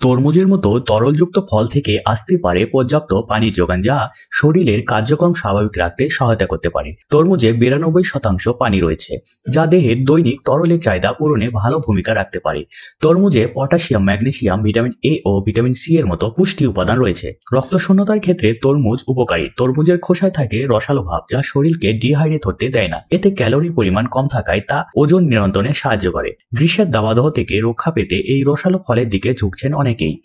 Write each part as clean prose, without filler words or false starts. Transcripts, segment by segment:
তরমুজের মতো তরলযুক্ত ফল থেকে আসতে পারে পর্যাপ্ত পানির যোগান, যা শরীরের কার্যক্রম স্বাভাবিক রাখতে সহায়তা করতে পারে। তরমুজে 92% পানি রয়েছে, যা দেহের দৈনিক তরলের চাহিদা পূরণে ভালো ভূমিকা রাখতে পারে। তরমুজে পটাশিয়াম, ম্যাগনেসিয়াম, ভিটামিন এ ও ভিটামিন সি এর মতো পুষ্টি উপাদান রয়েছে। রক্তশূন্যতার ক্ষেত্রে তরমুজ উপকারী। তরমুজের খোসায় থাকে রসালো ভাব, যা শরীরকে ডিহাইড্রেট হতে দেয় না। এতে ক্যালোরির পরিমাণ কম থাকায় তা ওজন নিয়ন্ত্রণে সাহায্য করে। গ্রীষ্মের দাবানল থেকে রক্ষা পেতে এই রসালো ফলের দিকে ঝুঁকছেন অনেকেই।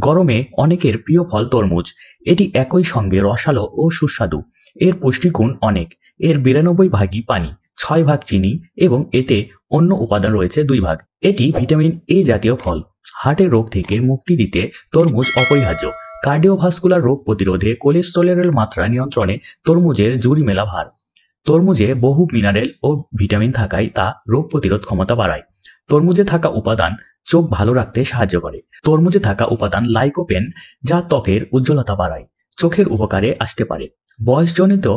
গরমে অনেকের প্রিয় ফল তরমুজ। এটি একই সঙ্গে রসালো ও সুস্বাদু। এর পুষ্টিগুণ অনেক। এর 92 ভাগই পানি, 6 ভাগ চিনি এবং এতে অন্য উপাদান রয়েছে 2 ভাগ। এটি ভিটামিন এ জাতীয় ফল। হার্টের রোগ থেকে মুক্তি দিতে তরমুজ অপরিহার্য। কার্ডিওভাস্কুলার রোগ প্রতিরোধে, কোলেস্টেরলের মাত্রা নিয়ন্ত্রণে তরমুজের জুড়ি মেলা ভার। তরমুজে বহু মিনারেল ও ভিটামিন থাকায় তা রোগ প্রতিরোধ ক্ষমতা বাড়ায়। তরমুজে থাকা উপাদান চোখ ভালো রাখতে সাহায্য করে। তরমুজে থাকা উপাদান লাইকোপেন, যা ত্বকের উজ্জ্বলতা বাড়ায়। চোখের উপকারে আসতে পারে। বয়সজনিত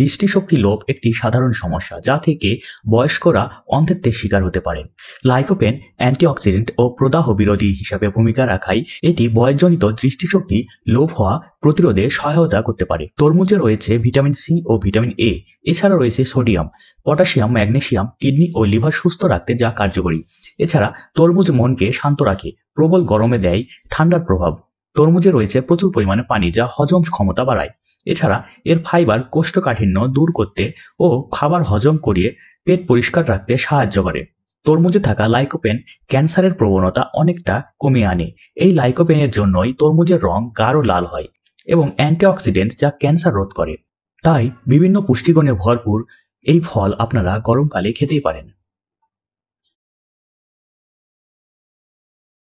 দৃষ্টিশক্তি লোপ একটি সাধারণ সমস্যা, যা থেকে বয়স্করা অন্ধত্বের শিকার হতে পারেন। লাইকোপেন অ্যান্টিঅক্সিডেন্ট ও প্রদাহ বিরোধী হিসাবে ভূমিকা রাখায় এটি বয়সজনিত দৃষ্টিশক্তি লোপ হওয়া প্রতিরোধে সহায়তা করতে পারে। তরমুজে রয়েছে ভিটামিন সি ও ভিটামিন এ। এছাড়া রয়েছে সোডিয়াম, পটাশিয়াম, ম্যাগনেসিয়াম, কিডনি ও লিভার সুস্থ রাখতে যা কার্যকরী। এছাড়া তরমুজ মনকে শান্ত রাখে, প্রবল গরমে দেয় ঠান্ডার প্রভাব। তরমুজে রয়েছে প্রচুর পরিমাণে পানি, যা হজম ক্ষমতা বাড়ায়। এছাড়া এর ফাইবার কোষ্ঠকাঠিন্য দূর করতে ও খাবার হজম করিয়ে পেট পরিষ্কার রাখতে সাহায্য করে। তরমুজে থাকা লাইকোপেন ক্যান্সারের প্রবণতা অনেকটা কমিয়ে আনে। এই লাইকোপেনের জন্যই তরমুজের রং গাঢ় লাল হয় এবং অ্যান্টিঅক্সিডেন্ট, যা ক্যান্সার রোধ করে। তাই বিভিন্ন পুষ্টিগুণে ভরপুর এই ফল আপনারা গরমকালে খেতেই পারেন।